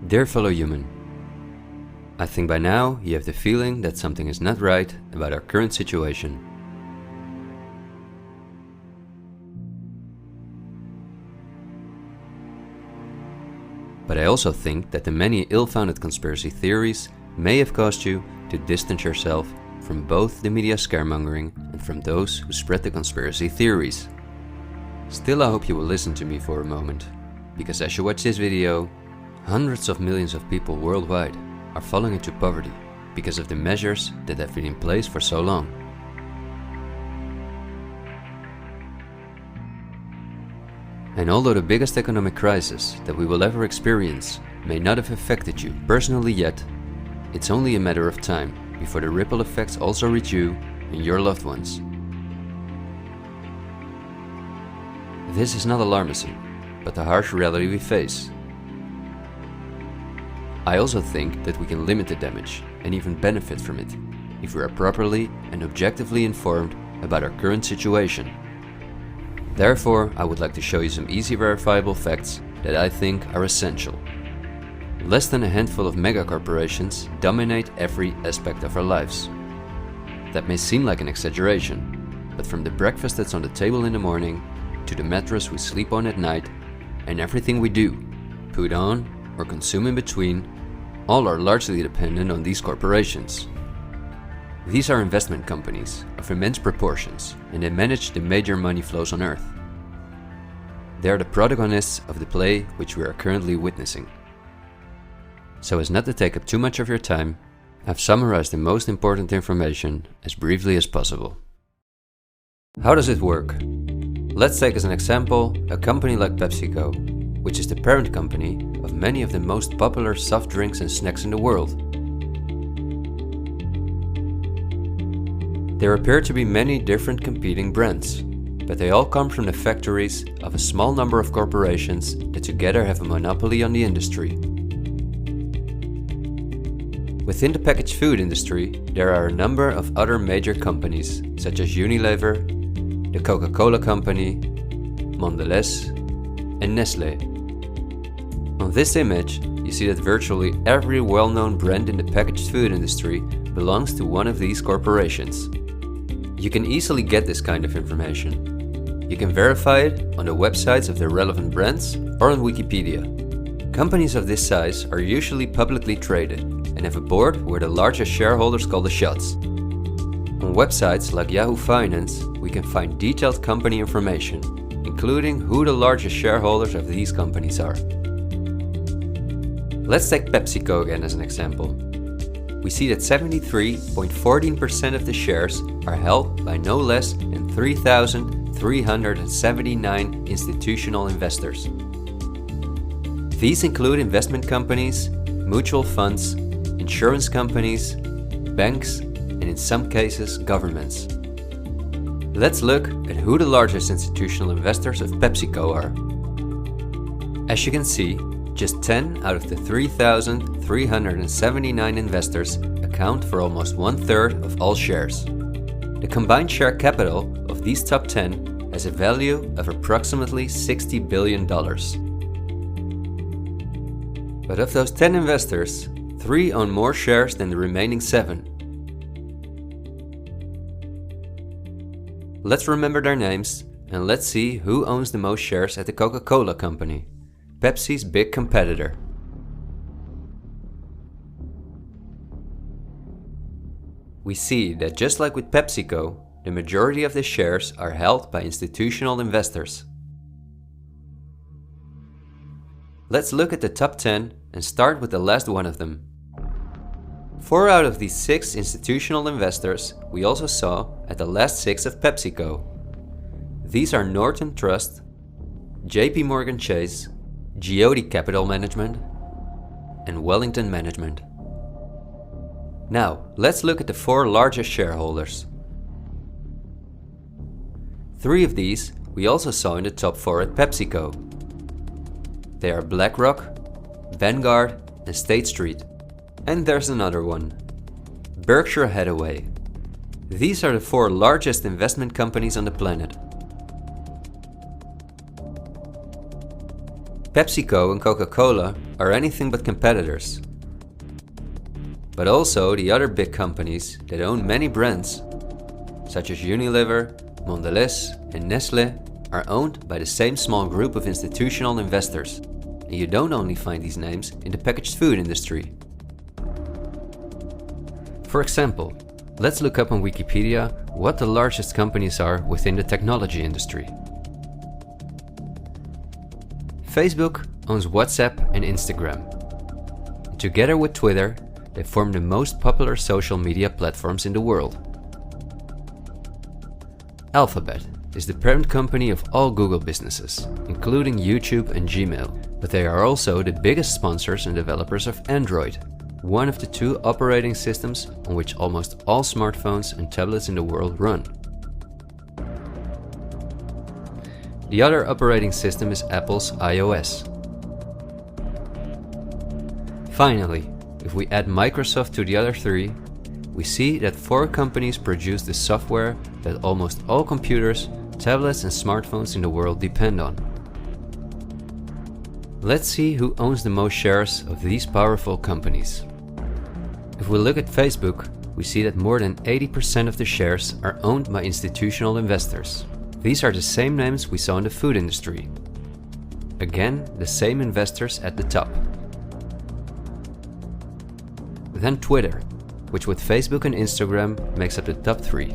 Dear fellow human, I think by now you have the feeling that something is not right about our current situation. But I also think that the many ill-founded conspiracy theories may have caused you to distance yourself from both the media scaremongering and from those who spread the conspiracy theories. Still, I hope you will listen to me for a moment, because as you watch this video, hundreds of millions of people worldwide are falling into poverty because of the measures that have been in place for so long. And although the biggest economic crisis that we will ever experience may not have affected you personally yet, it's only a matter of time before the ripple effects also reach you and your loved ones. This is not alarmism, but the harsh reality we face. I also think that we can limit the damage and even benefit from it if we are properly and objectively informed about our current situation. Therefore, I would like to show you some easy verifiable facts that I think are essential. Less than a handful of megacorporations dominate every aspect of our lives. That may seem like an exaggeration, but from the breakfast that's on the table in the morning, to the mattress we sleep on at night, and everything we do, put on, or consume in between, all are largely dependent on these corporations. These are investment companies of immense proportions, and they manage the major money flows on Earth. They are the protagonists of the play which we are currently witnessing. So as not to take up too much of your time, I've summarized the most important information as briefly as possible. How does it work? Let's take as an example a company like PepsiCo, which is the parent company of many of the most popular soft drinks and snacks in the world. There appear to be many different competing brands, but they all come from the factories of a small number of corporations that together have a monopoly on the industry. Within the packaged food industry, there are a number of other major companies, such as Unilever, the Coca-Cola Company, Mondelez, and Nestlé. On this image, you see that virtually every well-known brand in the packaged food industry belongs to one of these corporations. You can easily get this kind of information. You can verify it on the websites of the relevant brands or on Wikipedia. Companies of this size are usually publicly traded and have a board where the largest shareholders call the shots. On websites like Yahoo Finance, we can find detailed company information, including who the largest shareholders of these companies are. Let's take PepsiCo again as an example. We see that 73.14% of the shares are held by no less than 3,379 institutional investors. These include investment companies, mutual funds, insurance companies, banks, and in some cases governments. Let's look at who the largest institutional investors of PepsiCo are. As you can see, just 10 out of the 3,379 investors account for almost 1/3 of all shares. The combined share capital of these top 10 has a value of approximately $60 billion. But of those 10 investors, 3 own more shares than the remaining 7. Let's remember their names and let's see who owns the most shares at the Coca-Cola Company, Pepsi's big competitor. We see that just like with PepsiCo, the majority of the shares are held by institutional investors. Let's look at the top 10 and start with the last one of them. 4 out of these 6 institutional investors we also saw at the last 6 of PepsiCo. These are Norton Trust, JP Morgan Chase, Gielen Capital Management, and Wellington Management. Now, let's look at the 4 largest shareholders. 3 of these we also saw in the top 4 at PepsiCo. They are BlackRock, Vanguard, and State Street. And there's another one, Berkshire Hathaway. These are the 4 largest investment companies on the planet. PepsiCo and Coca-Cola are anything but competitors. But also the other big companies that own many brands, such as Unilever, Mondelez and Nestlé, are owned by the same small group of institutional investors. And you don't only find these names in the packaged food industry. For example, let's look up on Wikipedia what the largest companies are within the technology industry. Facebook owns WhatsApp and Instagram. Together with Twitter, they form the most popular social media platforms in the world. Alphabet is the parent company of all Google businesses, including YouTube and Gmail, but they are also the biggest sponsors and developers of Android, one of the two operating systems on which almost all smartphones and tablets in the world run. The other operating system is Apple's iOS. Finally, if we add Microsoft to the other three, we see that 4 companies produce the software that almost all computers, tablets and smartphones in the world depend on. Let's see who owns the most shares of these powerful companies. If we look at Facebook, we see that more than 80% of the shares are owned by institutional investors. These are the same names we saw in the food industry. Again, the same investors at the top. Then Twitter, which with Facebook and Instagram makes up the top 3.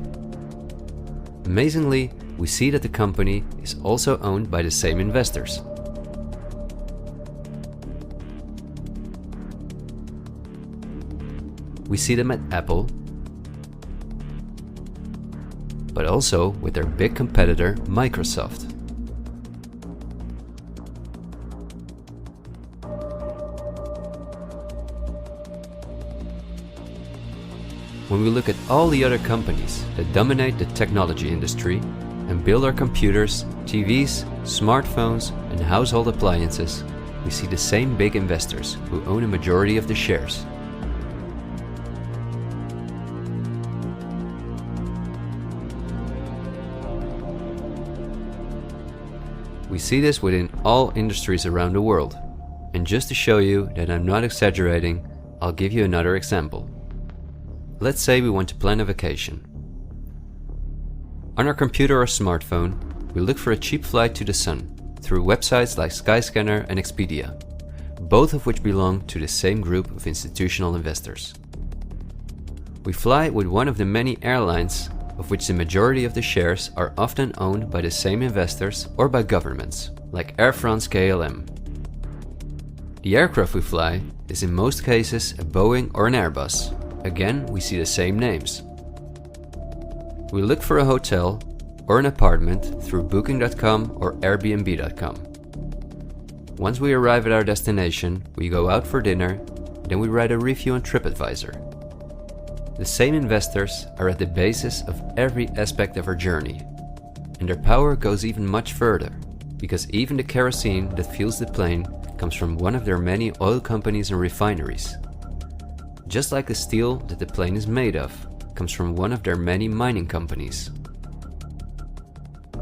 Amazingly, we see that the company is also owned by the same investors. We see them at Apple, but also with their big competitor Microsoft. When we look at all the other companies that dominate the technology industry and build our computers, TVs, smartphones and household appliances, we see the same big investors who own a majority of the shares. We see this within all industries around the world. And just to show you that I'm not exaggerating, I'll give you another example. Let's say we want to plan a vacation. On our computer or smartphone, we look for a cheap flight to the sun through websites like Skyscanner and Expedia, both of which belong to the same group of institutional investors. We fly with one of the many airlines, of which the majority of the shares are often owned by the same investors or by governments, like Air France-KLM. The aircraft we fly is in most cases a Boeing or an Airbus. Again, we see the same names. We look for a hotel or an apartment through Booking.com or Airbnb.com. Once we arrive at our destination, we go out for dinner, then we write a review on TripAdvisor. The same investors are at the basis of every aspect of our journey, and their power goes even much further, because even the kerosene that fuels the plane comes from one of their many oil companies and refineries. Just like the steel that the plane is made of comes from one of their many mining companies.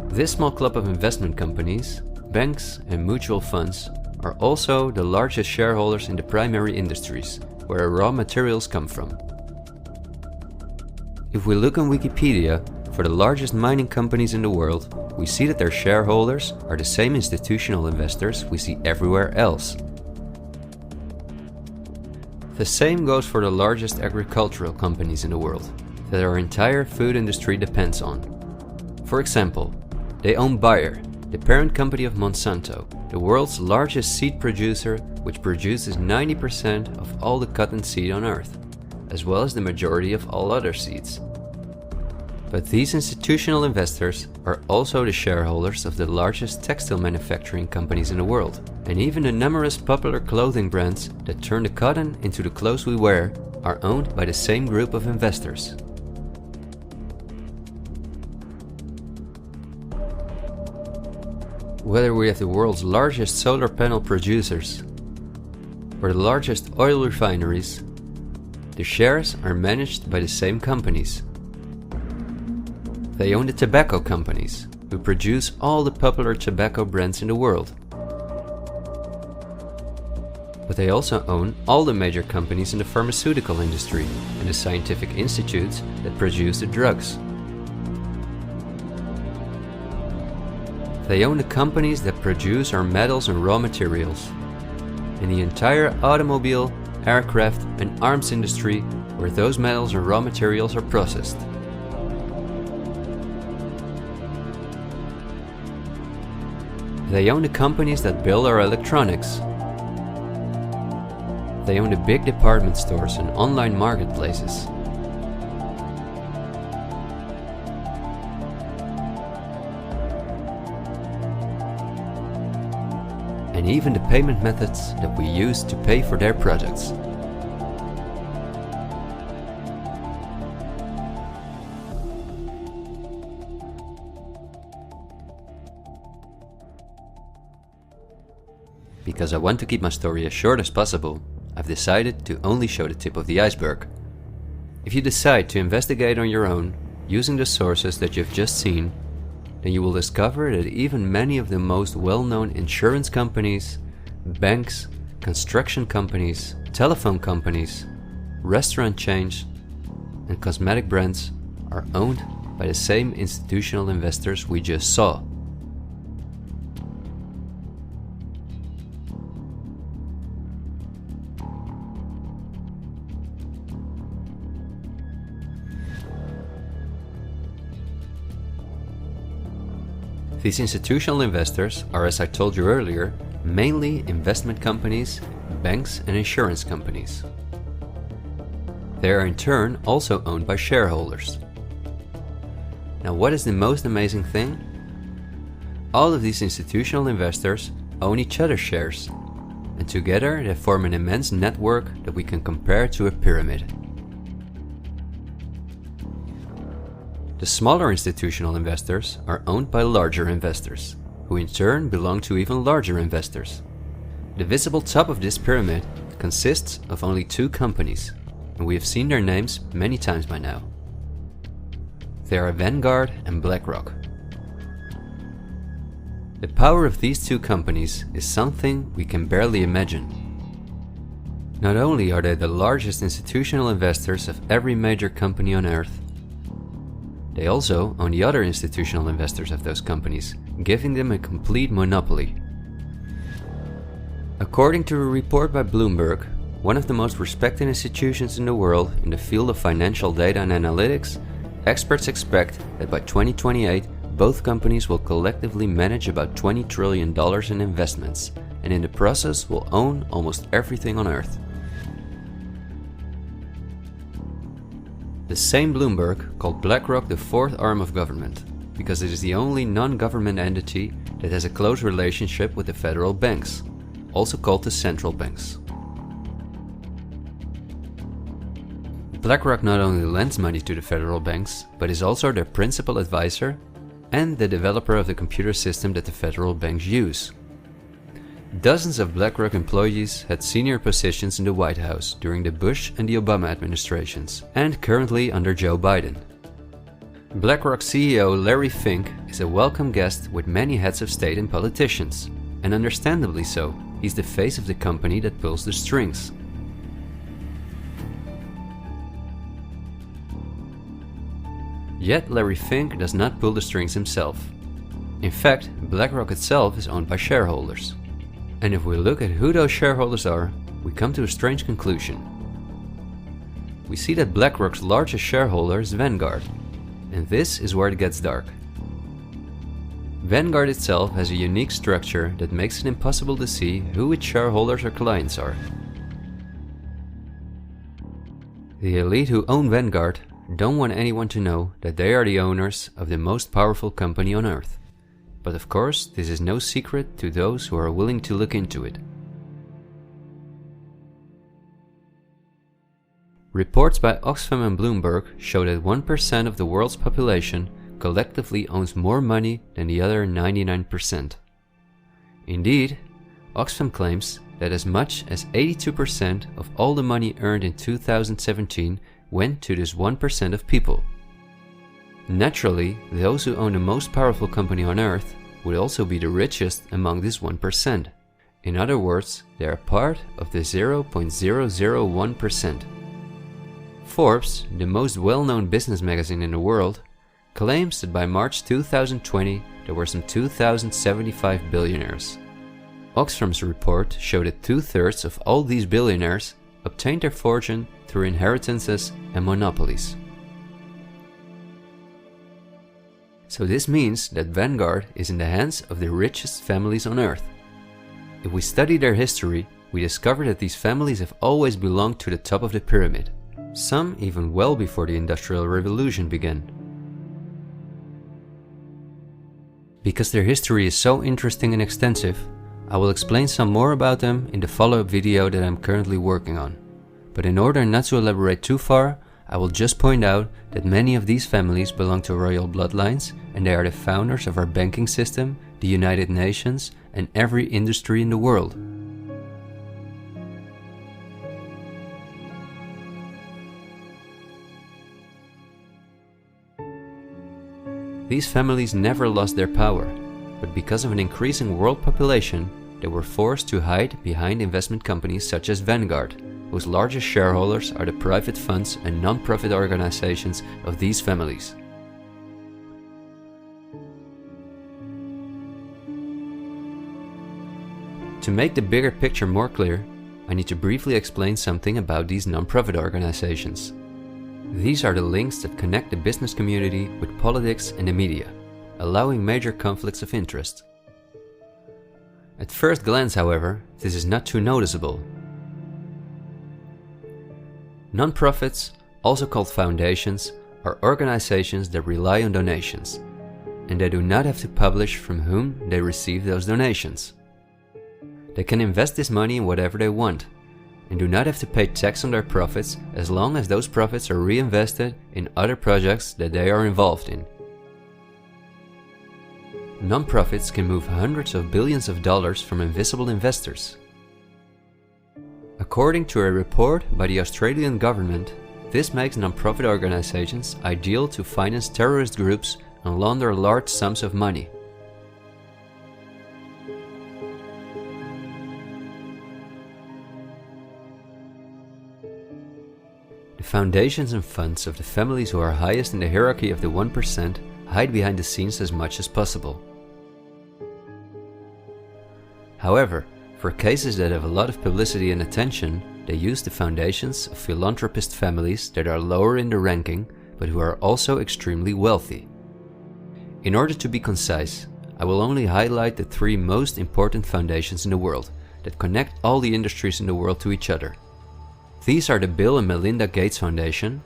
This small club of investment companies, banks and mutual funds are also the largest shareholders in the primary industries, where raw materials come from. If we look on Wikipedia for the largest mining companies in the world, we see that their shareholders are the same institutional investors we see everywhere else. The same goes for the largest agricultural companies in the world, that our entire food industry depends on. For example, they own Bayer, the parent company of Monsanto, the world's largest seed producer, which produces 90% of all the cotton seed on Earth, as well as the majority of all other seeds. But these institutional investors are also the shareholders of the largest textile manufacturing companies in the world, and even the numerous popular clothing brands that turn the cotton into the clothes we wear are owned by the same group of investors. Whether we have the world's largest solar panel producers or the largest oil refineries, the shares are managed by the same companies. They own the tobacco companies, who produce all the popular tobacco brands in the world. But they also own all the major companies in the pharmaceutical industry and the scientific institutes that produce the drugs. They own the companies that produce our metals and raw materials, and the entire automobile, aircraft and arms industry where those metals and raw materials are processed. They own the companies that build our electronics. They own the big department stores and online marketplaces. And even the payment methods that we use to pay for their products. Because I want to keep my story as short as possible, I've decided to only show the tip of the iceberg. If you decide to investigate on your own, using the sources that you've just seen, then you will discover that even many of the most well-known insurance companies, banks, construction companies, telephone companies, restaurant chains, and cosmetic brands are owned by the same institutional investors we just saw. These institutional investors are, as I told you earlier, mainly investment companies, banks and insurance companies. They are in turn also owned by shareholders. Now, what is the most amazing thing? All of these institutional investors own each other's shares, and together they form an immense network that we can compare to a pyramid. The smaller institutional investors are owned by larger investors, who in turn belong to even larger investors. The visible top of this pyramid consists of only two companies, and we have seen their names many times by now. They are Vanguard and BlackRock. The power of these two companies is something we can barely imagine. Not only are they the largest institutional investors of every major company on Earth, they also own the other institutional investors of those companies, giving them a complete monopoly. According to a report by Bloomberg, one of the most respected institutions in the world in the field of financial data and analytics, experts expect that by 2028 both companies will collectively manage about $20 trillion in investments, and in the process will own almost everything on Earth. The same Bloomberg called BlackRock the fourth arm of government, because it is the only non-government entity that has a close relationship with the federal banks, also called the central banks. BlackRock not only lends money to the federal banks, but is also their principal advisor and the developer of the computer system that the federal banks use. Dozens of BlackRock employees had senior positions in the White House during the Bush and the Obama administrations, and currently under Joe Biden. BlackRock CEO Larry Fink is a welcome guest with many heads of state and politicians, and understandably so. He's the face of the company that pulls the strings. Yet Larry Fink does not pull the strings himself. In fact, BlackRock itself is owned by shareholders. And if we look at who those shareholders are, we come to a strange conclusion. We see that BlackRock's largest shareholder is Vanguard, and this is where it gets dark. Vanguard itself has a unique structure that makes it impossible to see who its shareholders or clients are. The elite who own Vanguard don't want anyone to know that they are the owners of the most powerful company on Earth. But of course, this is no secret to those who are willing to look into it. Reports by Oxfam and Bloomberg show that 1% of the world's population collectively owns more money than the other 99%. Indeed, Oxfam claims that as much as 82% of all the money earned in 2017 went to this 1% of people. Naturally, those who own the most powerful company on Earth would also be the richest among this 1%. In other words, they are part of the 0.001%. Forbes, the most well-known business magazine in the world, claims that by March 2020 there were some 2,075 billionaires. Oxfam's report showed that 2/3 of all these billionaires obtained their fortune through inheritances and monopolies. So this means that Vanguard is in the hands of the richest families on earth. If we study their history, we discover that these families have always belonged to the top of the pyramid, some even well before the Industrial Revolution began. Because their history is so interesting and extensive, I will explain some more about them in the follow-up video that I'm currently working on. But in order not to elaborate too far, I will just point out that many of these families belong to royal bloodlines, and they are the founders of our banking system, the United Nations, and every industry in the world. These families never lost their power, but because of an increasing world population, they were forced to hide behind investment companies such as Vanguard, whose largest shareholders are the private funds and non-profit organizations of these families. To make the bigger picture more clear, I need to briefly explain something about these non-profit organizations. These are the links that connect the business community with politics and the media, allowing major conflicts of interest. At first glance, however, this is not too noticeable. Non-profits, also called foundations, are organizations that rely on donations, and they do not have to publish from whom they receive those donations. They can invest this money in whatever they want, and do not have to pay tax on their profits as long as those profits are reinvested in other projects that they are involved in. Non-profits can move hundreds of billions of dollars from invisible investors. According to a report by the Australian government, this makes non-profit organizations ideal to finance terrorist groups and launder large sums of money. The foundations and funds of the families who are highest in the hierarchy of the 1% hide behind the scenes as much as possible. However, for cases that have a lot of publicity and attention, they use the foundations of philanthropist families that are lower in the ranking, but who are also extremely wealthy. In order to be concise, I will only highlight the 3 most important foundations in the world that connect all the industries in the world to each other. These are the Bill and Melinda Gates Foundation,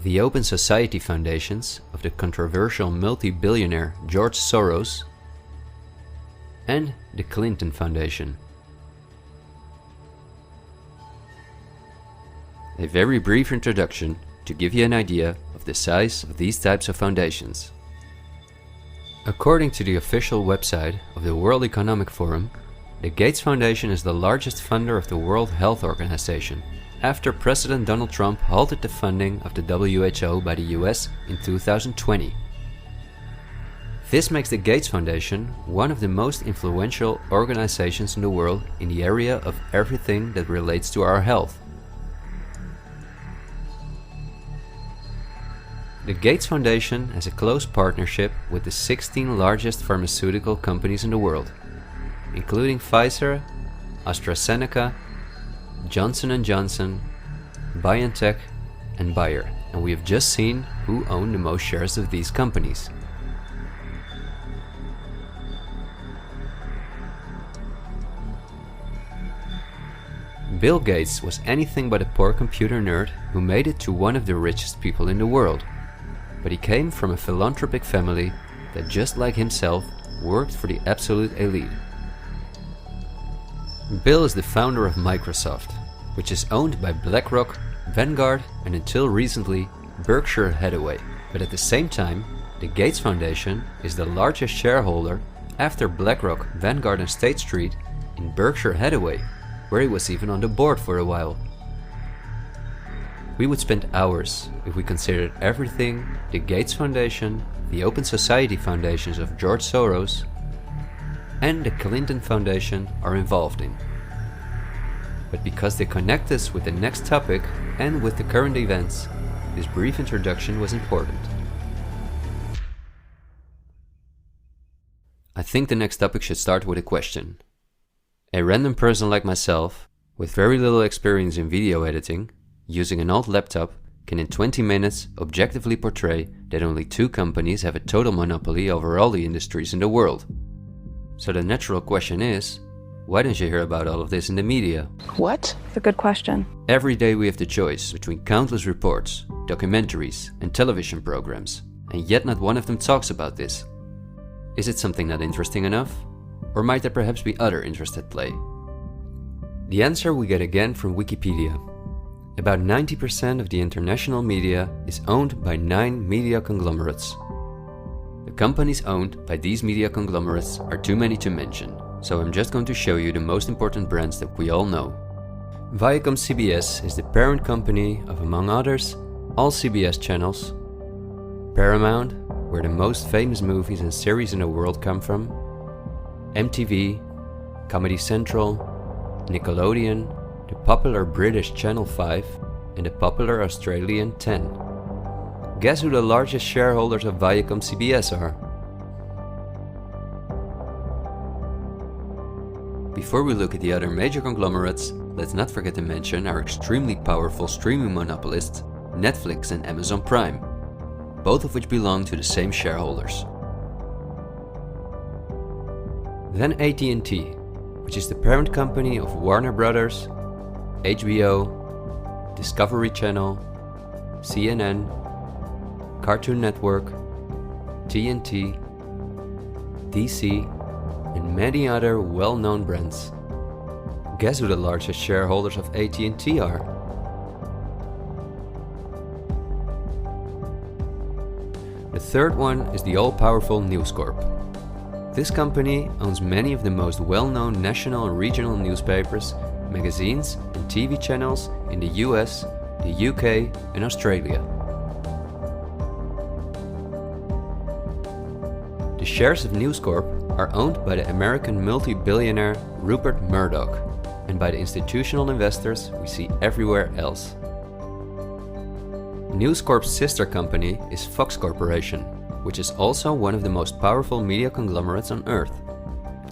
the Open Society Foundations of the controversial multi-billionaire George Soros, and the Clinton Foundation. A very brief introduction to give you an idea of the size of these types of foundations. According to the official website of the World Economic Forum, the Gates Foundation is the largest funder of the World Health Organization, after President Donald Trump halted the funding of the WHO by the US in 2020. This makes the Gates Foundation one of the most influential organizations in the world in the area of everything that relates to our health. The Gates Foundation has a close partnership with the 16 largest pharmaceutical companies in the world, including Pfizer, AstraZeneca, Johnson & Johnson, BioNTech, and Bayer, and we have just seen who own the most shares of these companies. Bill Gates was anything but a poor computer nerd who made it to one of the richest people in the world, but he came from a philanthropic family that, just like himself, worked for the absolute elite. Bill is the founder of Microsoft, which is owned by BlackRock, Vanguard, and until recently Berkshire Hathaway. But at the same time, the Gates Foundation is the largest shareholder after BlackRock, Vanguard, and State Street in Berkshire Hathaway, where he was even on the board for a while. We would spend hours if we considered everything the Gates Foundation, the Open Society Foundations of George Soros, and the Clinton Foundation are involved in. But because they connect us with the next topic and with the current events, this brief introduction was important. I think the next topic should start with a question. A random person like myself, with very little experience in video editing, using an old laptop, can in 20 minutes objectively portray that only 2 companies have a total monopoly over all the industries in the world. So the natural question is, why don't you hear about all of this in the media? What? It's a good question. Every day we have the choice between countless reports, documentaries, and television programs, and yet not one of them talks about this. Is it something not interesting enough? Or might there perhaps be other interests at play? The answer we get again from Wikipedia. About 90% of the international media is owned by 9 media conglomerates. The companies owned by these media conglomerates are too many to mention, so I'm just going to show you the most important brands that we all know. Viacom CBS is the parent company of, among others, all CBS channels, Paramount, where the most famous movies and series in the world come from, MTV, Comedy Central, Nickelodeon, the popular British Channel 5, and the popular Australian 10. Guess who the largest shareholders of Viacom CBS are? Before we look at the other major conglomerates, let's not forget to mention our extremely powerful streaming monopolists, Netflix and Amazon Prime, both of which belong to the same shareholders. Then AT&T, which is the parent company of Warner Brothers, HBO, Discovery Channel, CNN, Cartoon Network, TNT, DC, and many other well-known brands. Guess who the largest shareholders of AT&T are? The third one is the all-powerful News Corp. This company owns many of the most well-known national and regional newspapers, magazines and TV channels in the US, the UK and Australia. The shares of News Corp are owned by the American multi-billionaire Rupert Murdoch and by the institutional investors we see everywhere else. News Corp's sister company is Fox Corporation, which is also one of the most powerful media conglomerates on Earth.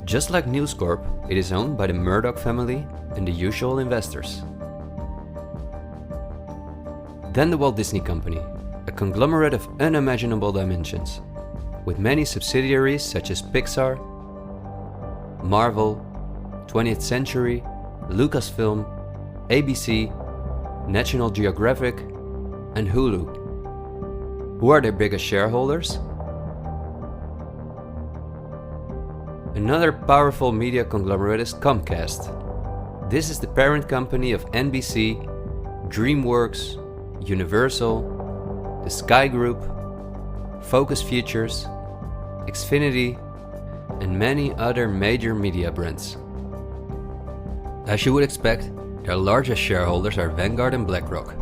Just like News Corp, it is owned by the Murdoch family and the usual investors. Then the Walt Disney Company, a conglomerate of unimaginable dimensions, with many subsidiaries such as Pixar, Marvel, 20th Century, Lucasfilm, ABC, National Geographic, and Hulu. Who are their biggest shareholders? Another powerful media conglomerate is Comcast. This is the parent company of NBC, DreamWorks, Universal, the Sky Group, Focus Features, Xfinity, and many other major media brands. As you would expect, their largest shareholders are Vanguard and BlackRock.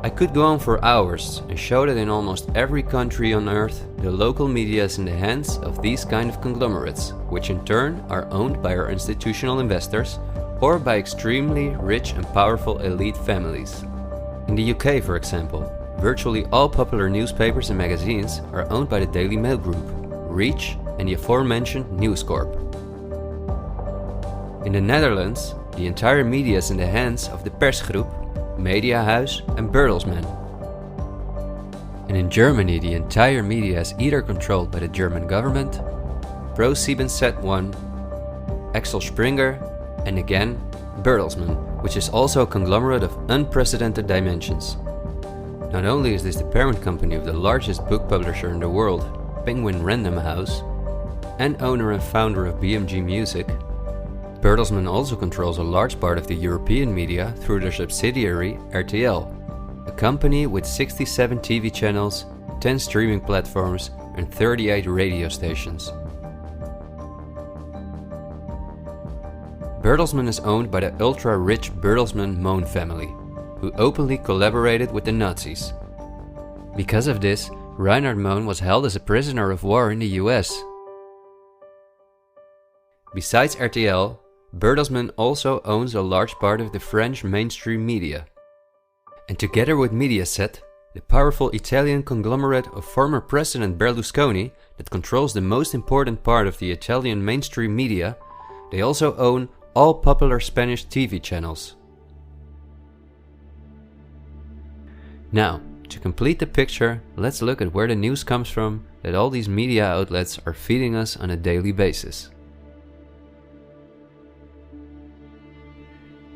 I could go on for hours and show that in almost every country on Earth, the local media is in the hands of these kind of conglomerates, which in turn are owned by our institutional investors or by extremely rich and powerful elite families. In the UK, for example, virtually all popular newspapers and magazines are owned by the Daily Mail Group, Reach, and the aforementioned News Corp. In the Netherlands, the entire media is in the hands of the Persgroep, Mediahuis, and Bertelsmann. And in Germany, the entire media is either controlled by the German government, ProSiebenSat.1, Axel Springer, and again, Bertelsmann, which is also a conglomerate of unprecedented dimensions. Not only is this the parent company of the largest book publisher in the world, Penguin Random House, and owner and founder of BMG Music, Bertelsmann also controls a large part of the European media through their subsidiary RTL, a company with 67 TV channels, 10 streaming platforms, and 38 radio stations. Bertelsmann is owned by the ultra-rich Bertelsmann-Mohn family, who openly collaborated with the Nazis. Because of this, Reinhard Mohn was held as a prisoner of war in the US. Besides RTL, Bertelsmann also owns a large part of the French mainstream media. And together with Mediaset, the powerful Italian conglomerate of former President Berlusconi that controls the most important part of the Italian mainstream media, they also own all popular Spanish TV channels. Now, to complete the picture, let's look at where the news comes from that all these media outlets are feeding us on a daily basis.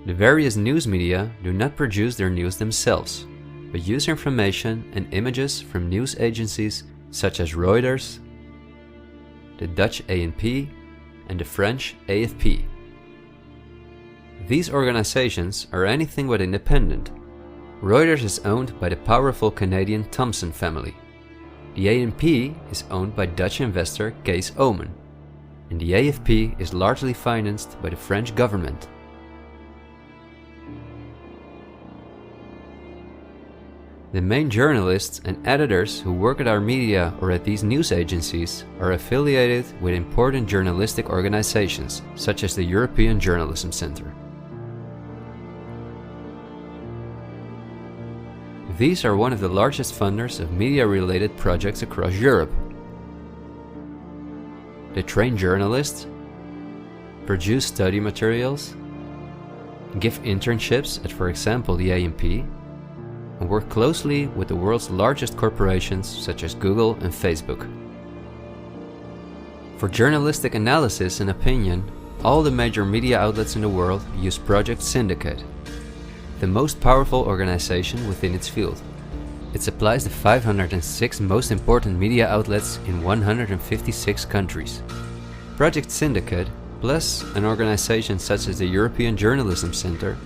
The various news media do not produce their news themselves, but use information and images from news agencies such as Reuters, the Dutch ANP, and the French AFP. These organizations are anything but independent. Reuters is owned by the powerful Canadian Thomson family. The ANP is owned by Dutch investor Kees Omen, and the AFP is largely financed by the French government. The main journalists and editors who work at our media or at these news agencies are affiliated with important journalistic organizations, such as the European Journalism Centre. These are one of the largest funders of media-related projects across Europe. They train journalists, produce study materials, give internships at, for example, the ANP, and work closely with the world's largest corporations such as Google and Facebook. For journalistic analysis and opinion, all the major media outlets in the world use Project Syndicate, the most powerful organization within its field. It supplies the 506 most important media outlets in 156 countries. Project Syndicate, plus an organization such as the European Journalism Centre,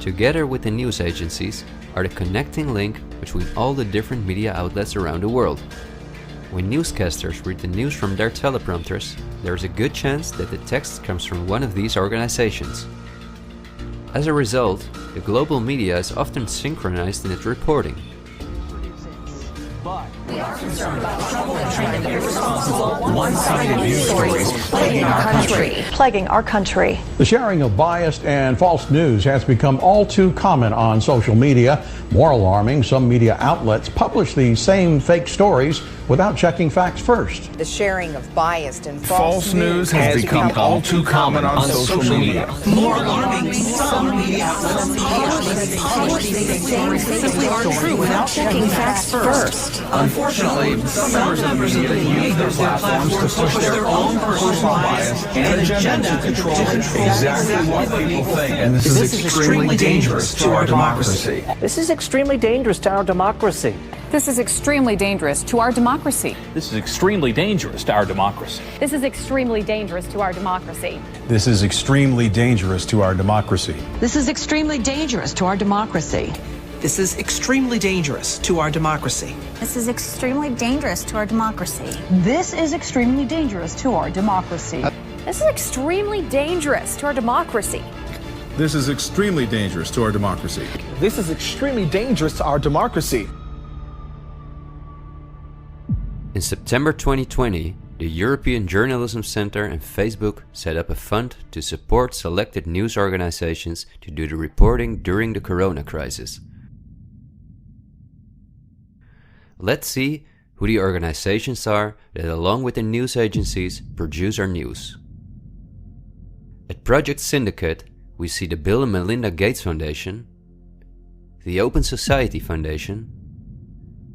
together with the news agencies, are the connecting link between all the different media outlets around the world. When newscasters read the news from their teleprompters, there is a good chance that the text comes from one of these organizations. As a result, the global media is often synchronized in its reporting. We are concerned about trouble and trending irresponsible, one-sided news stories Plaguing our country. The sharing of biased and false news has become all too common on social media. More alarming, some media outlets publish these same fake stories without checking facts first. The sharing of biased and false news has become all too common on social media. More alarming, some media outlets publish these stories simply aren't true without checking facts first. Unfortunately, some members of the media use their platforms to push their own personal bias and agenda to control exactly what people think. And this is extremely dangerous to our democracy. This is extremely dangerous to our democracy. This is extremely dangerous to our democracy. This is extremely dangerous to our democracy. This is extremely dangerous to our democracy. This is extremely dangerous to our democracy. This is extremely dangerous to our democracy. This is extremely dangerous to our democracy. This is extremely dangerous to our democracy. This is extremely dangerous to our democracy. This is extremely dangerous to our democracy. This is extremely dangerous to our democracy. This is extremely dangerous to our democracy. In September 2020, the European Journalism Centre and Facebook set up a fund to support selected news organizations to do the reporting during the corona crisis. Let's see who the organizations are that, along with the news agencies, produce our news. At Project Syndicate, we see the Bill and Melinda Gates Foundation, the Open Society Foundation,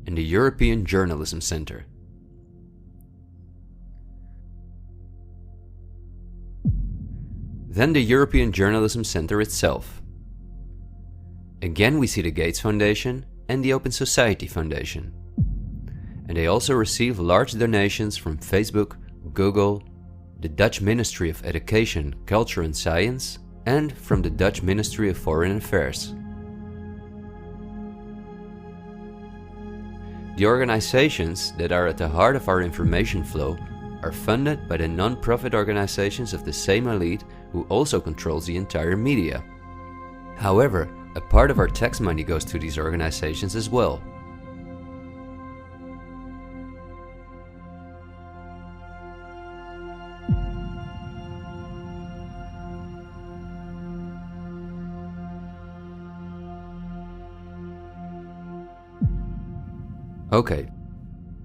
and the European Journalism Centre. Then the European Journalism Centre itself. Again we see the Gates Foundation and the Open Society Foundation. And they also receive large donations from Facebook, Google, the Dutch Ministry of Education, Culture and Science, and from the Dutch Ministry of Foreign Affairs. The organizations that are at the heart of our information flow are funded by the non-profit organizations of the same elite who also controls the entire media. However, a part of our tax money goes to these organizations as well. Okay,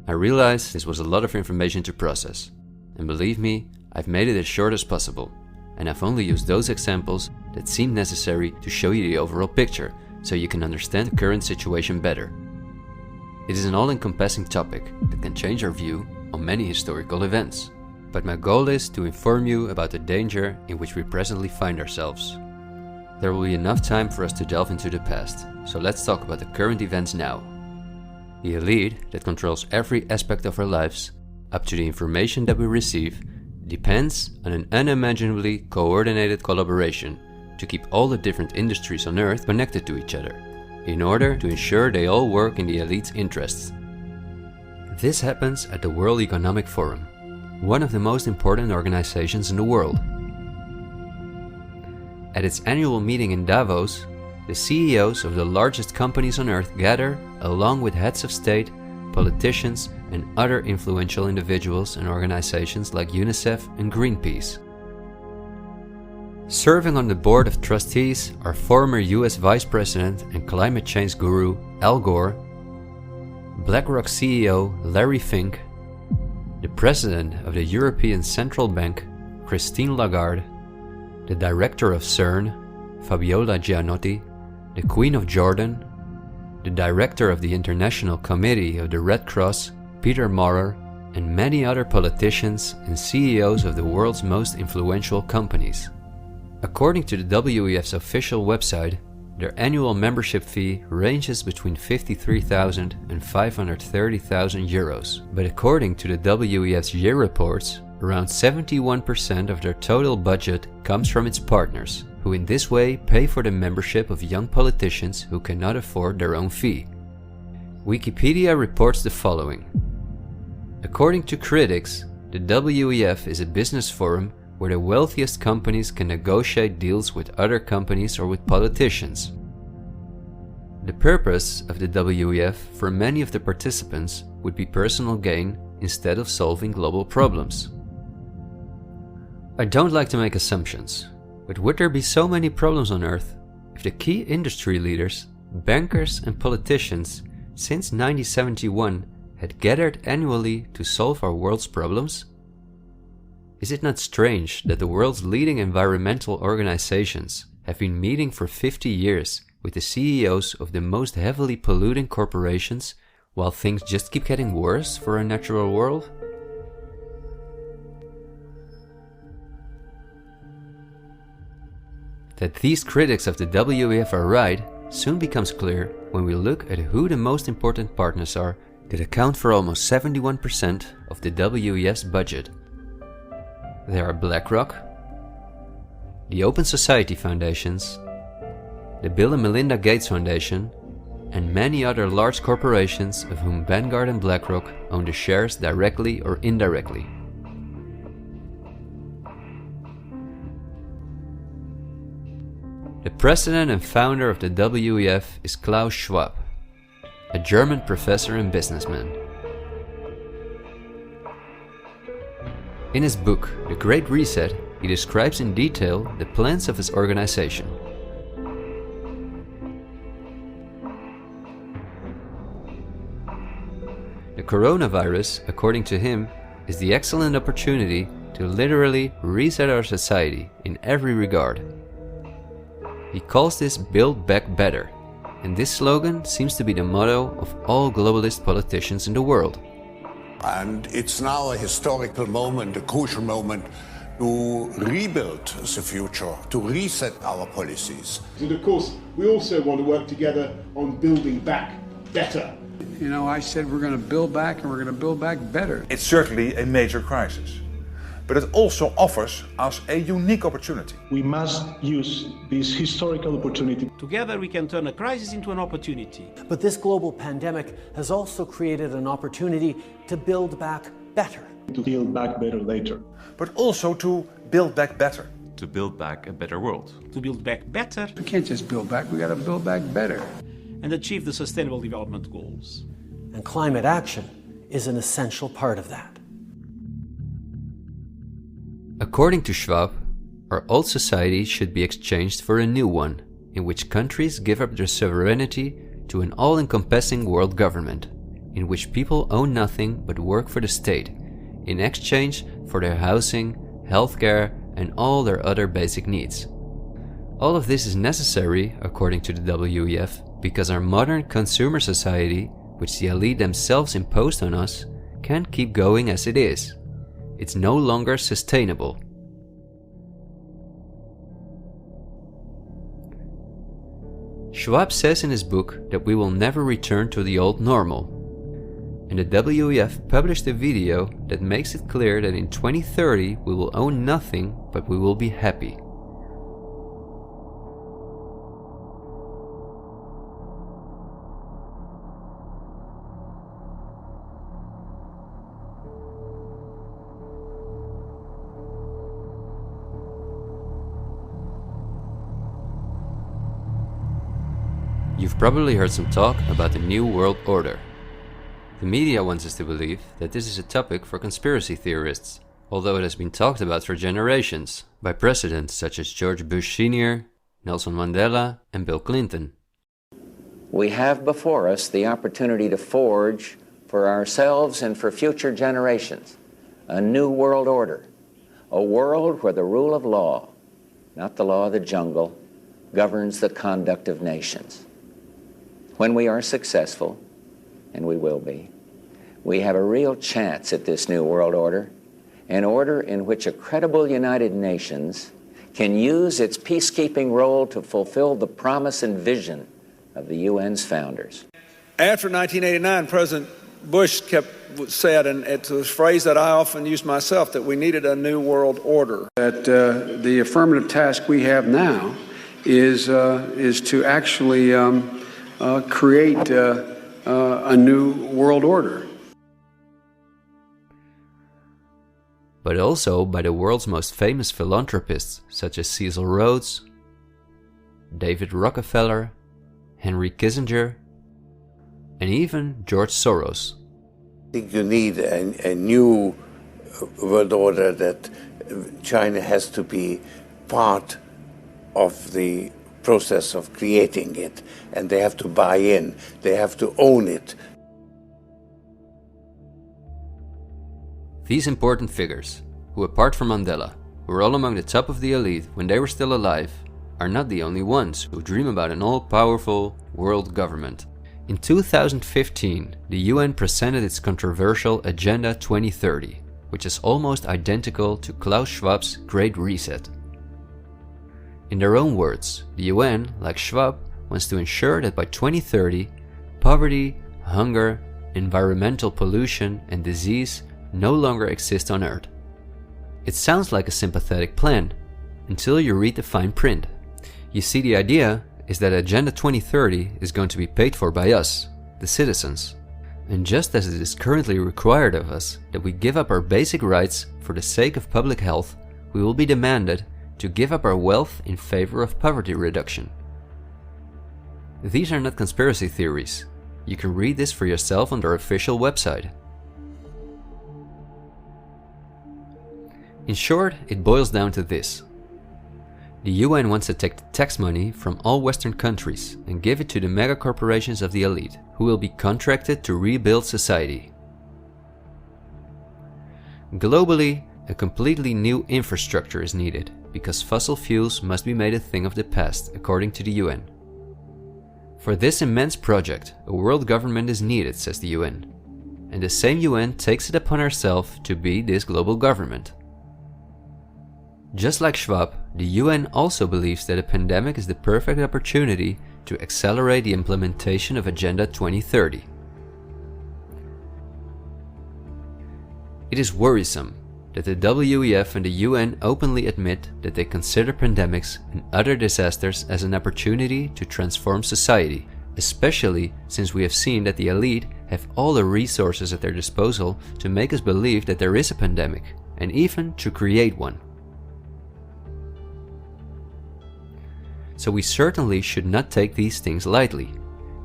I realize this was a lot of information to process, and believe me, I've made it as short as possible, and I've only used those examples that seem necessary to show you the overall picture, so you can understand the current situation better. It is an all-encompassing topic that can change our view on many historical events, but my goal is to inform you about the danger in which we presently find ourselves. There will be enough time for us to delve into the past, so let's talk about the current events now. The elite that controls every aspect of our lives, up to the information that we receive, depends on an unimaginably coordinated collaboration to keep all the different industries on Earth connected to each other, in order to ensure they all work in the elite's interests. This happens at the World Economic Forum, one of the most important organizations in the world. At its annual meeting in Davos, the CEOs of the largest companies on Earth gather along with heads of state, politicians, and other influential individuals and organizations like UNICEF and Greenpeace. Serving on the board of trustees are former US Vice President and climate change guru Al Gore, BlackRock CEO Larry Fink, the President of the European Central Bank Christine Lagarde, the Director of CERN Fabiola Gianotti, the Queen of Jordan, the Director of the International Committee of the Red Cross Peter Maurer, and many other politicians and CEOs of the world's most influential companies. According to the WEF's official website, their annual membership fee ranges between 53,000 and 530,000 euros. But according to the WEF's year reports, around 71% of their total budget comes from its partners, who in this way pay for the membership of young politicians who cannot afford their own fee. Wikipedia reports the following. According to critics, the WEF is a business forum where the wealthiest companies can negotiate deals with other companies or with politicians. The purpose of the WEF for many of the participants would be personal gain instead of solving global problems. I don't like to make assumptions, but would there be so many problems on Earth if the key industry leaders, bankers and politicians since 1971 had gathered annually to solve our world's problems? Is it not strange that the world's leading environmental organizations have been meeting for 50 years with the CEOs of the most heavily polluting corporations while things just keep getting worse for our natural world? That these critics of the WEF are right soon becomes clear when we look at who the most important partners are that account for almost 71% of the WEF's budget. There are BlackRock, the Open Society Foundations, the Bill and Melinda Gates Foundation, and many other large corporations of whom Vanguard and BlackRock own the shares directly or indirectly. The president and founder of the WEF is Klaus Schwab, a German professor and businessman. In his book, The Great Reset, he describes in detail the plans of his organization. The coronavirus, according to him, is the excellent opportunity to literally reset our society in every regard. He calls this Build Back Better, and this slogan seems to be the motto of all globalist politicians in the world. And it's now a historical moment, a crucial moment to rebuild the future, to reset our policies. And of course, we also want to work together on building back better. You know, I said we're going to build back and we're going to build back better. It's certainly a major crisis, but it also offers us a unique opportunity. We must use this historical opportunity. Together we can turn a crisis into an opportunity. But this global pandemic has also created an opportunity to build back better. To build back better later. But also to build back better. To build back a better world. To build back better. We can't just build back, we got to build back better. And achieve the Sustainable Development Goals. And climate action is an essential part of that. According to Schwab, our old society should be exchanged for a new one, in which countries give up their sovereignty to an all-encompassing world government, in which people own nothing but work for the state, in exchange for their housing, healthcare, and all their other basic needs. All of this is necessary, according to the WEF, because our modern consumer society, which the elite themselves imposed on us, can't keep going as it is. It's no longer sustainable. Schwab says in his book that we will never return to the old normal. And the WEF published a video that makes it clear that in 2030 we will own nothing, but we will be happy. You've probably heard some talk about the New World Order. The media wants us to believe that this is a topic for conspiracy theorists, although it has been talked about for generations by presidents such as George Bush Sr., Nelson Mandela, and Bill Clinton. We have before us the opportunity to forge for ourselves and for future generations a new world order, a world where the rule of law, not the law of the jungle, governs the conduct of nations. When we are successful, and we will be, we have a real chance at this new world order, an order in which a credible United Nations can use its peacekeeping role to fulfill the promise and vision of the UN's founders. After 1989, President Bush said, and it's a phrase that I often use myself, that we needed a new world order. That the affirmative task we have now is to actually create a new world order. But also by the world's most famous philanthropists such as Cecil Rhodes, David Rockefeller, Henry Kissinger, and even George Soros. I think you need a new world order, that China has to be part of the process of creating it, and they have to buy in, they have to own it. These important figures, who apart from Mandela, were all among the top of the elite when they were still alive, are not the only ones who dream about an all-powerful world government. In 2015, the UN presented its controversial Agenda 2030, which is almost identical to Klaus Schwab's Great Reset. In their own words, the UN, like Schwab, wants to ensure that by 2030, poverty, hunger, environmental pollution, and disease no longer exist on Earth. It sounds like a sympathetic plan, until you read the fine print. You see, the idea is that Agenda 2030 is going to be paid for by us, the citizens. And just as it is currently required of us that we give up our basic rights for the sake of public health, we will be demanded to give up our wealth in favor of poverty reduction. These are not conspiracy theories. You can read this for yourself on their official website. In short, it boils down to this. The UN wants to take the tax money from all Western countries and give it to the mega corporations of the elite, who will be contracted to rebuild society. Globally, a completely new infrastructure is needed, because fossil fuels must be made a thing of the past, according to the UN. For this immense project, a world government is needed, says the UN. And the same UN takes it upon herself to be this global government. Just like Schwab, the UN also believes that a pandemic is the perfect opportunity to accelerate the implementation of Agenda 2030. It is worrisome that the WEF and the UN openly admit that they consider pandemics and other disasters as an opportunity to transform society, especially since we have seen that the elite have all the resources at their disposal to make us believe that there is a pandemic, and even to create one. So we certainly should not take these things lightly,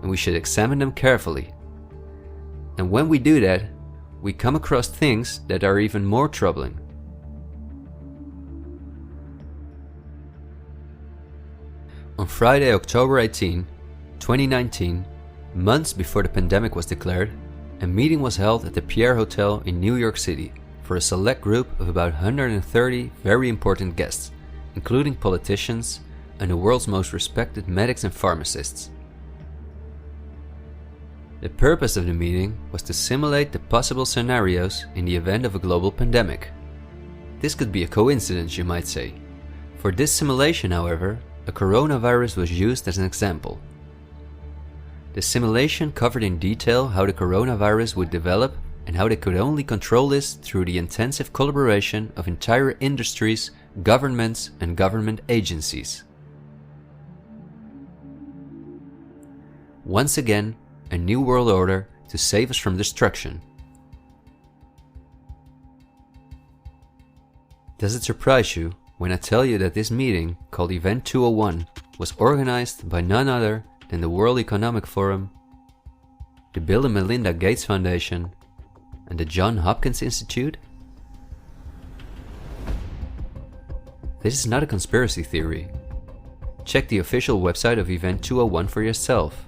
and we should examine them carefully. And when we do that, we come across things that are even more troubling. On Friday, October 18, 2019, months before the pandemic was declared, a meeting was held at the Pierre Hotel in New York City for a select group of about 130 very important guests, including politicians and the world's most respected medics and pharmacists. The purpose of the meeting was to simulate the possible scenarios in the event of a global pandemic. This could be a coincidence, you might say. For this simulation, however, a coronavirus was used as an example. The simulation covered in detail how the coronavirus would develop and how they could only control this through the intensive collaboration of entire industries, governments, and government agencies. Once again, a new world order to save us from destruction. Does it surprise you when I tell you that this meeting, called Event 201, was organized by none other than the World Economic Forum, the Bill and Melinda Gates Foundation, and the Johns Hopkins Institute? This is not a conspiracy theory. Check the official website of Event 201 for yourself.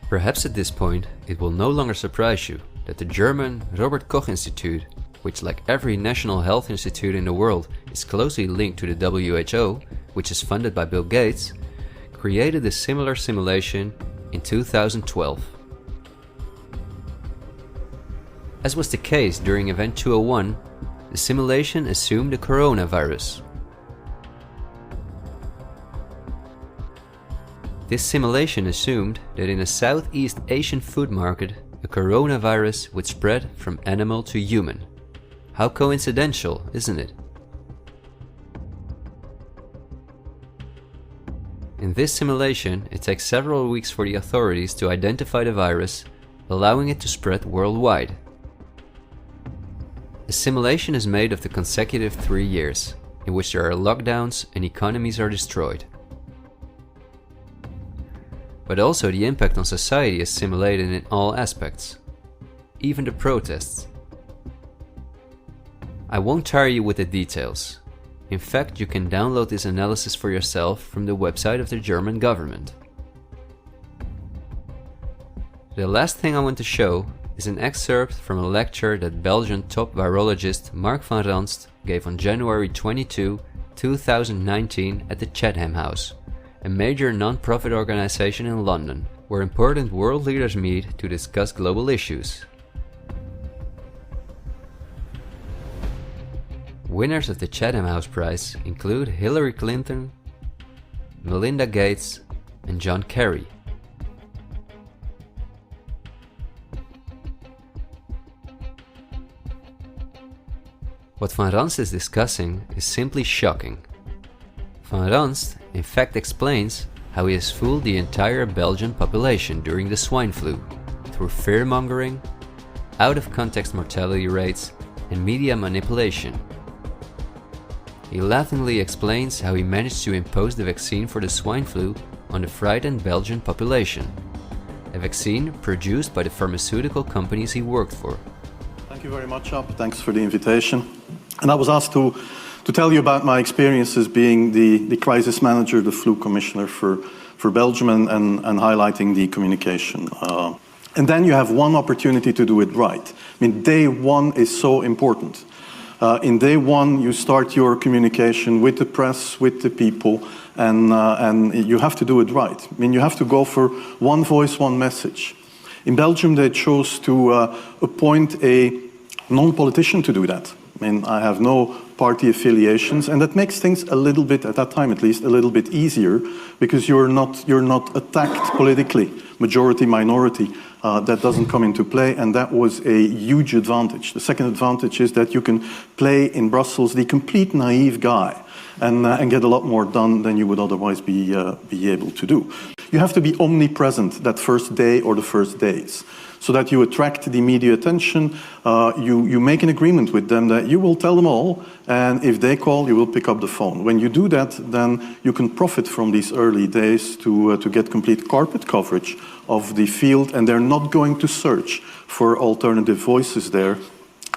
Perhaps at this point it will no longer surprise you that the German Robert Koch Institute, which like every national health institute in the world is closely linked to the WHO, which is funded by Bill Gates, created a similar simulation in 2012. As was the case during Event 201, the simulation assumed a coronavirus. This simulation assumed that in a Southeast Asian food market, a coronavirus would spread from animal to human. How coincidental, isn't it? In this simulation, it takes several weeks for the authorities to identify the virus, allowing it to spread worldwide. The simulation is made of the consecutive 3 years, in which there are lockdowns and economies are destroyed. But also the impact on society is simulated in all aspects, even the protests. I won't tire you with the details. In fact, you can download this analysis for yourself from the website of the German government. The last thing I want to show is an excerpt from a lecture that Belgian top virologist Mark van Ranst gave on January 22, 2019 at the Chatham House, a major non-profit organization in London, where important world leaders meet to discuss global issues. Winners of the Chatham House Prize include Hillary Clinton, Melinda Gates, and John Kerry. What Van Ranst is discussing is simply shocking. Van Ranst in fact explains how he has fooled the entire Belgian population during the swine flu through fear-mongering, out-of-context mortality rates, and media manipulation. He laughingly explains how he managed to impose the vaccine for the swine flu on the frightened Belgian population, a vaccine produced by the pharmaceutical companies he worked for. Thank you very much, Ab. Thanks for the invitation. And I was asked to tell you about my experiences being the crisis manager, the flu commissioner for Belgium, and highlighting the communication. And then you have one opportunity to do it right. I mean, day one is so important. In day one, you start your communication with the press, with the people, and you have to do it right. I mean, you have to go for one voice, one message. In Belgium, they chose to appoint a non-politician to do that. I mean, I have no party affiliations, and that makes things a little bit, at that time at least, a little bit easier, because you're not attacked politically, majority, minority. That doesn't come into play, and that was a huge advantage. The second advantage is that you can play in Brussels the complete naive guy and get a lot more done than you would otherwise be able to do. You have to be omnipresent that first day or the first days, so that you attract the media attention. You make an agreement with them that you will tell them all, and if they call, you will pick up the phone. When you do that, then you can profit from these early days to get complete carpet coverage of the field, and they're not going to search for alternative voices there.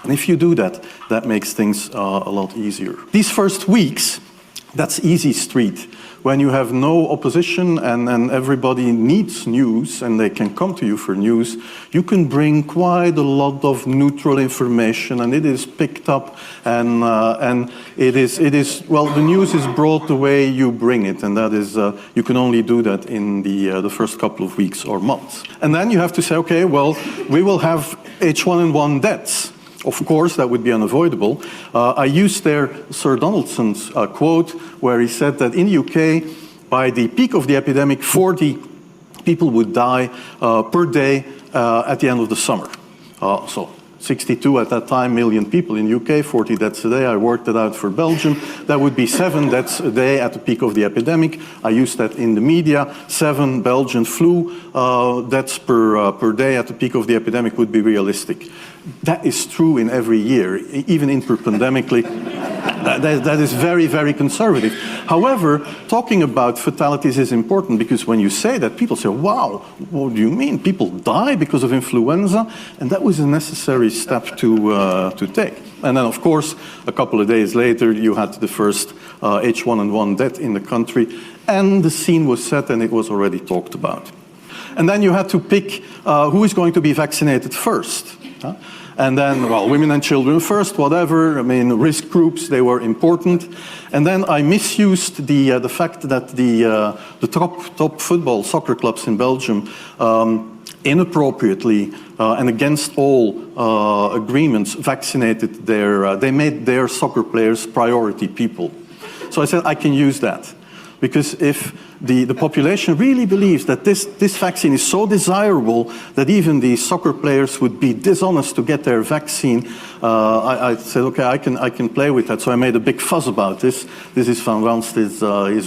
And if you do that, that makes things a lot easier. These first weeks, that's easy street. when you have no opposition and everybody needs news and they can come to you for news, you can bring quite a lot of neutral information, and it is picked up, and it is well, the news is brought the way you bring it, and that is you can only do that in the first couple of weeks or months. And then you have to say, okay, well, we will have H1N1 deaths. Of course, that would be unavoidable. I used there Sir Donaldson's quote, where he said that in the UK, by the peak of the epidemic, 40 people would die per day at the end of the summer. So 62 at that time million people in the UK, 40 deaths a day. I worked it out for Belgium. That would be 7 deaths a day at the peak of the epidemic. I used that in the media. 7 Belgian flu deaths per day at the peak of the epidemic would be realistic. That is true in every year, even interpandemically. That is very, very conservative. However, talking about fatalities is important, because when you say that, people say, wow, what do you mean? People die because of influenza? And that was a necessary step to take. And then, of course, a couple of days later, you had the first H1N1 death in the country, and the scene was set and it was already talked about. And then you had to pick who is going to be vaccinated first. And then, well, women and children first, whatever. I mean, risk groups, they were important. And then I misused the fact that the top football soccer clubs in Belgium inappropriately and against all agreements vaccinated they made their soccer players priority people. So I said I can use that. Because if the population really believes that this vaccine is so desirable that even the soccer players would be dishonest to get their vaccine, I said, okay, I can play with that. So I made a big fuss about this. This is Van Ranst is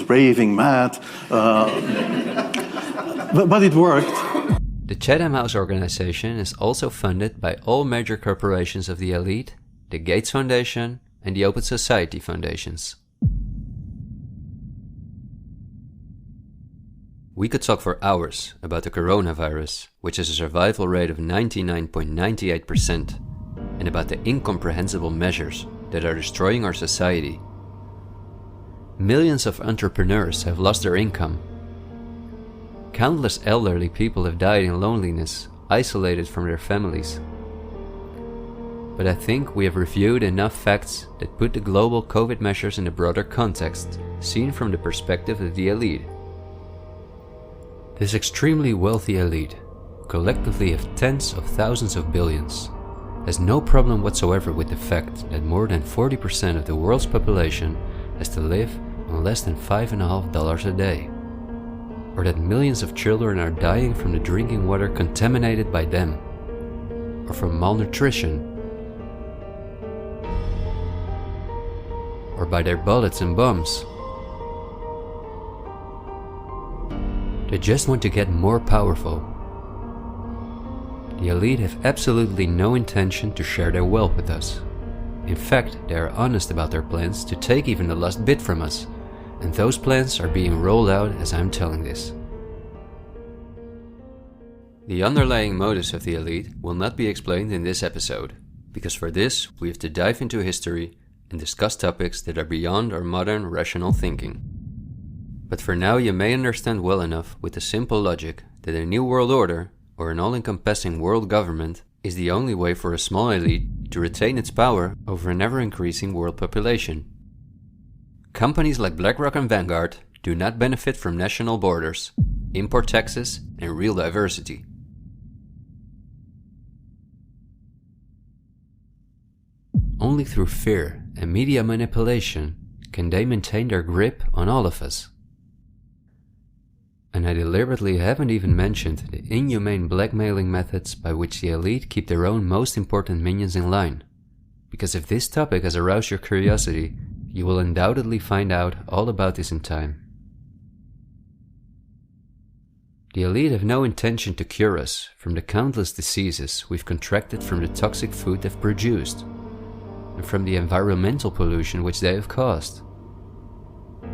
raving mad. But it worked. The Chatham House organization is also funded by all major corporations of the elite, the Gates Foundation and the Open Society Foundations. We could talk for hours about the coronavirus, which has a survival rate of 99.98%, and about the incomprehensible measures that are destroying our society. Millions of entrepreneurs have lost their income. Countless elderly people have died in loneliness, isolated from their families. But I think we have reviewed enough facts that put the global COVID measures in a broader context, seen from the perspective of the elite. This extremely wealthy elite, collectively of tens of thousands of billions, has no problem whatsoever with the fact that more than 40% of the world's population has to live on less than $5.50 a day, or that millions of children are dying from the drinking water contaminated by them, or from malnutrition, or by their bullets and bombs. They just want to get more powerful. The elite have absolutely no intention to share their wealth with us. In fact, they are honest about their plans to take even the last bit from us, and those plans are being rolled out as I'm telling this. The underlying motives of the elite will not be explained in this episode, because for this we have to dive into history and discuss topics that are beyond our modern rational thinking. But for now you may understand well enough with the simple logic that a new world order, or an all-encompassing world government, is the only way for a small elite to retain its power over an ever-increasing world population. Companies like BlackRock and Vanguard do not benefit from national borders, import taxes, and real diversity. Only through fear and media manipulation can they maintain their grip on all of us. And I deliberately haven't even mentioned the inhumane blackmailing methods by which the elite keep their own most important minions in line. Because if this topic has aroused your curiosity, you will undoubtedly find out all about this in time. The elite have no intention to cure us from the countless diseases we've contracted from the toxic food they've produced, and from the environmental pollution which they have caused.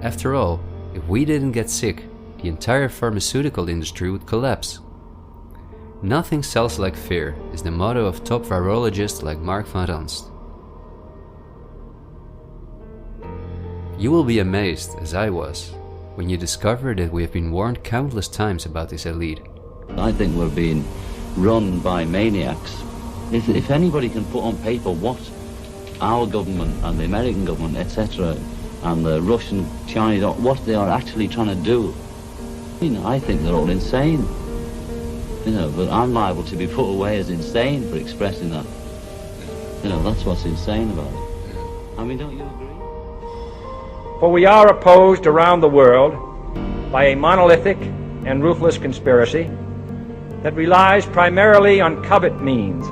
After all, if we didn't get sick, the entire pharmaceutical industry would collapse. Nothing sells like fear is the motto of top virologists like Mark van Ranst. You will be amazed, as I was, when you discover that we have been warned countless times about this elite. I think we're being run by maniacs. If anybody can put on paper what our government and the American government, etc., and the Russian, Chinese, what they are actually trying to do, I think they're all insane. But I'm liable to be put away as insane for expressing that. That's what's insane about it. Don't you agree? For we are opposed around the world by a monolithic and ruthless conspiracy that relies primarily on covert means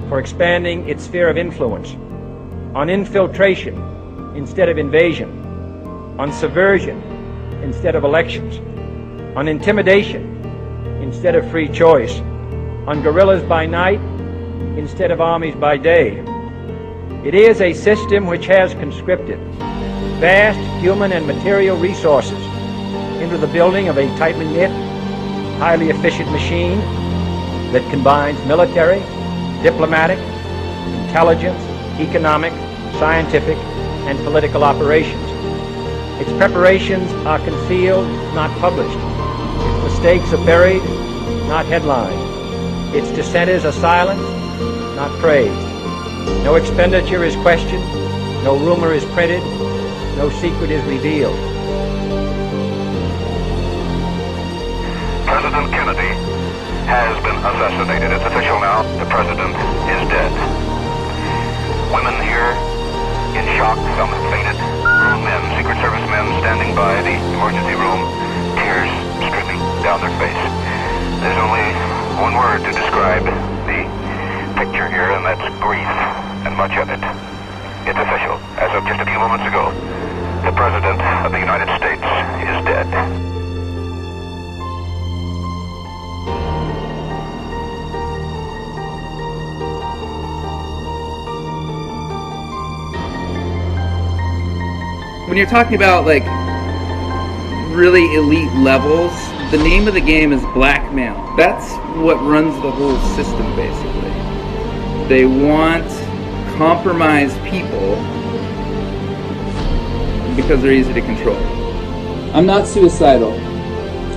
for expanding its sphere of influence, on infiltration instead of invasion, on subversion instead of elections, on intimidation instead of free choice, on guerrillas by night instead of armies by day. It is a system which has conscripted vast human and material resources into the building of a tightly knit, highly efficient machine that combines military, diplomatic, intelligence, economic, scientific, and political operations. Its preparations are concealed, not published. Its mistakes are buried, not headlined. Its dissenters are silenced, not praised. No expenditure is questioned, no rumor is printed, no secret is revealed. President Kennedy has been assassinated. It's official now. The president is dead. Women here in shock, some have fainted. Men, Secret Service men standing by the emergency room, tears streaming down their face. There's only one word to describe the picture here, and that's grief, and much of it. It's official. As of just a few moments ago, the President of the United States is dead. When you're talking about really elite levels, the name of the game is blackmail. That's what runs the whole system, basically. They want compromised people because they're easy to control. I'm not suicidal.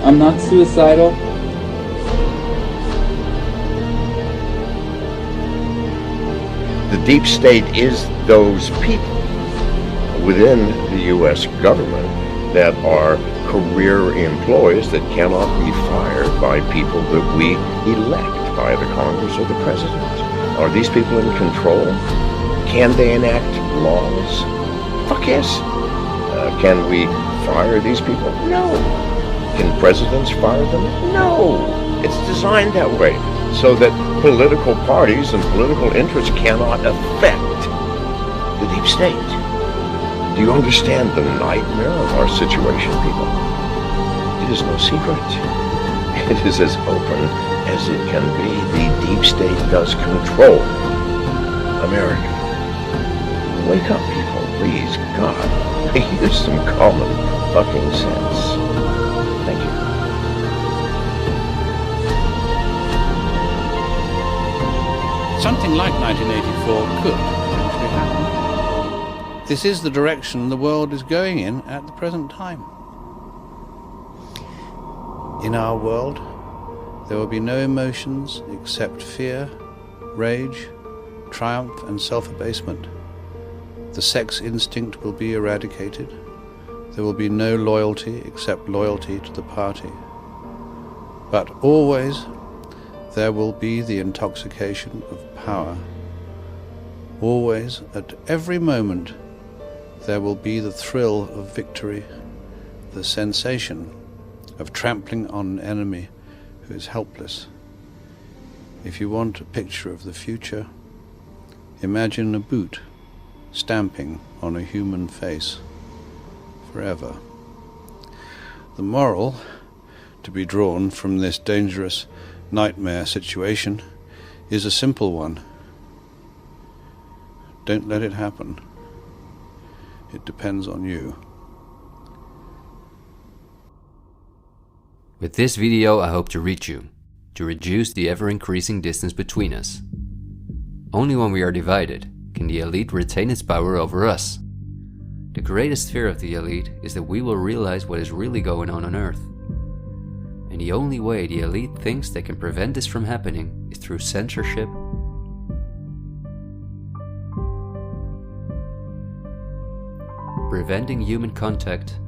I'm not suicidal. The deep state is those people within the U.S. government that are career employees that cannot be fired by people that we elect by the Congress or the President. Are these people in control? Can they enact laws? Fuck yes. Can we fire these people? No. Can presidents fire them? No. It's designed that way so that political parties and political interests cannot affect the deep state. Do you understand the nightmare of our situation, people? It is no secret. It is as open as it can be. The deep state does control America. Wake up, people, please. God, use some common fucking sense. Thank you. Something like 1984 could actually happen. This is the direction the world is going in at the present time. In our world, there will be no emotions except fear, rage, triumph, and self-abasement. The sex instinct will be eradicated. There will be no loyalty except loyalty to the party. But always there will be the intoxication of power. Always, at every moment, there will be the thrill of victory, the sensation of trampling on an enemy who is helpless. If you want a picture of the future, imagine a boot stamping on a human face forever. The moral to be drawn from this dangerous nightmare situation is a simple one. Don't let it happen. It depends on you. With this video, I hope to reach you, to reduce the ever-increasing distance between us. Only when we are divided can the elite retain its power over us. the greatest fear of the elite is that we will realize what is really going on Earth. And the only way the elite thinks they can prevent this from happening is through censorship, preventing human contact,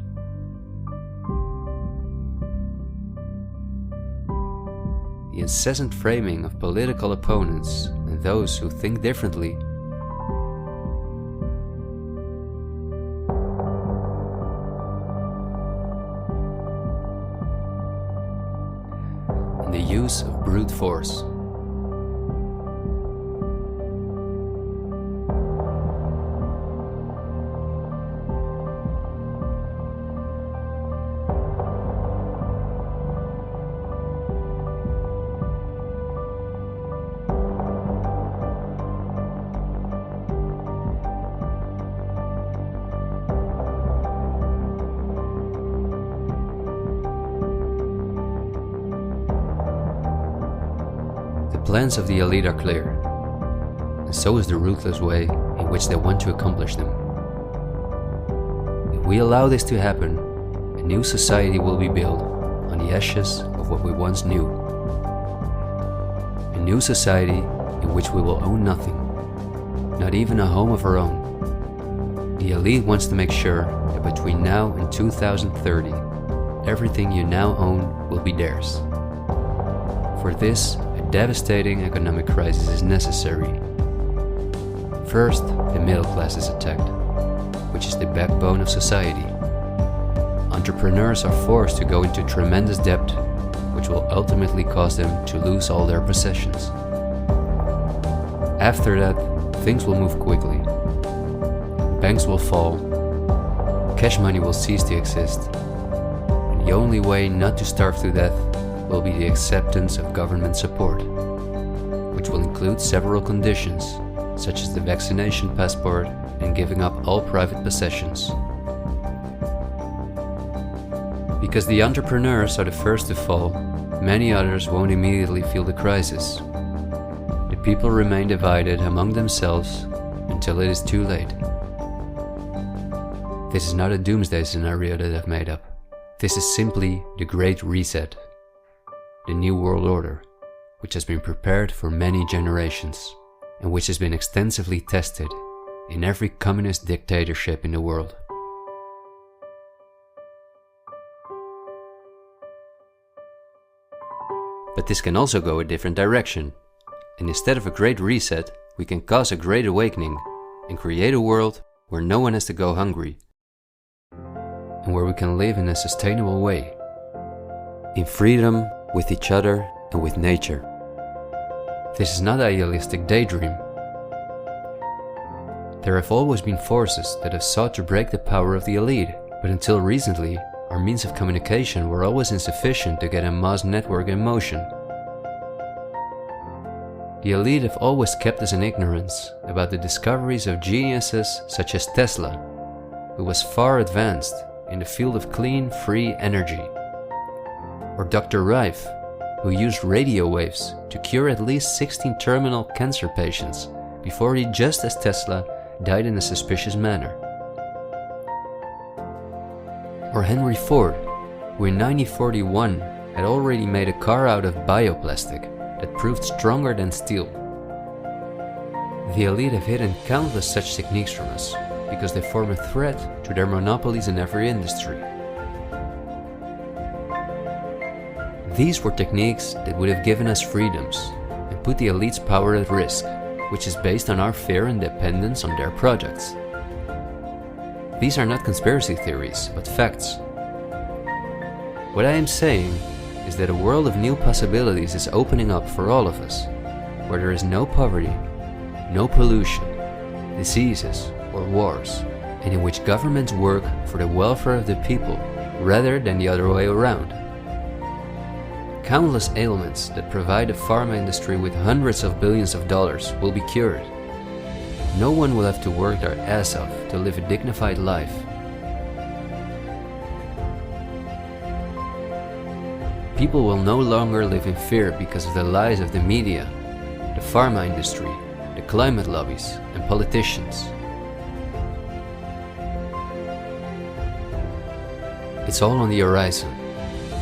the incessant framing of political opponents and those who think differently, and the use of brute force. The plans of the elite are clear, and so is the ruthless way in which they want to accomplish them. If we allow this to happen, a new society will be built on the ashes of what we once knew. A new society in which we will own nothing, not even a home of our own. The elite wants to make sure that between now and 2030, everything you now own will be theirs. For this, a devastating economic crisis is necessary. First, the middle class is attacked, which is the backbone of society. Entrepreneurs are forced to go into tremendous debt, which will ultimately cause them to lose all their possessions. After that, things will move quickly. Banks will fall, cash money will cease to exist, and the only way not to starve to death will be the acceptance of government support, which will include several conditions, such as the vaccination passport and giving up all private possessions. Because the entrepreneurs are the first to fall, many others won't immediately feel the crisis. The people remain divided among themselves until it is too late. This is not a doomsday scenario that I've made up. This is simply the Great Reset, the New World Order, which has been prepared for many generations and which has been extensively tested in every communist dictatorship in the world. But this can also go a different direction, and instead of a great reset, we can cause a great awakening and create a world where no one has to go hungry, and where we can live in a sustainable way, in freedom with each other and with nature. This is not an idealistic daydream. There have always been forces that have sought to break the power of the elite, but until recently, our means of communication were always insufficient to get a mass network in motion. The elite have always kept us in ignorance about the discoveries of geniuses such as Tesla, who was far advanced in the field of clean, free energy, or Dr. Rife, who used radio waves to cure at least 16 terminal cancer patients before he, just as Tesla, died in a suspicious manner. Or Henry Ford, who in 1941 had already made a car out of bioplastic that proved stronger than steel. The elite have hidden countless such techniques from us because they form a threat to their monopolies in every industry. These were techniques that would have given us freedoms and put the elite's power at risk, which is based on our fear and dependence on their projects. These are not conspiracy theories, but facts. What I am saying is that a world of new possibilities is opening up for all of us, where there is no poverty, no pollution, diseases, or wars, and in which governments work for the welfare of the people rather than the other way around. Countless ailments that provide the pharma industry with hundreds of billions of dollars will be cured. No one will have to work their ass off to live a dignified life. People will no longer live in fear because of the lies of the media, the pharma industry, the climate lobbies, and politicians. It's all on the horizon,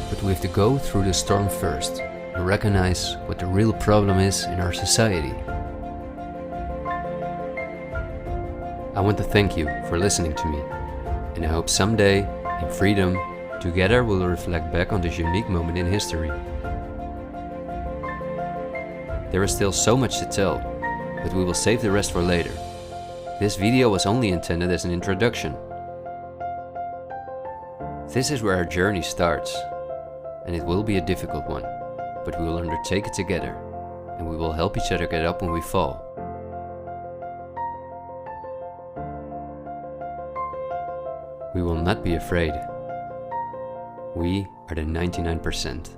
but we have to go through the storm first and recognize what the real problem is in our society. I want to thank you for listening to me, and I hope someday, in freedom, together we'll reflect back on this unique moment in history. There is still so much to tell, but we will save the rest for later. This video was only intended as an introduction. This is where our journey starts, and it will be a difficult one, but we will undertake it together, and we will help each other get up when we fall. We will not be afraid. We are the 99%.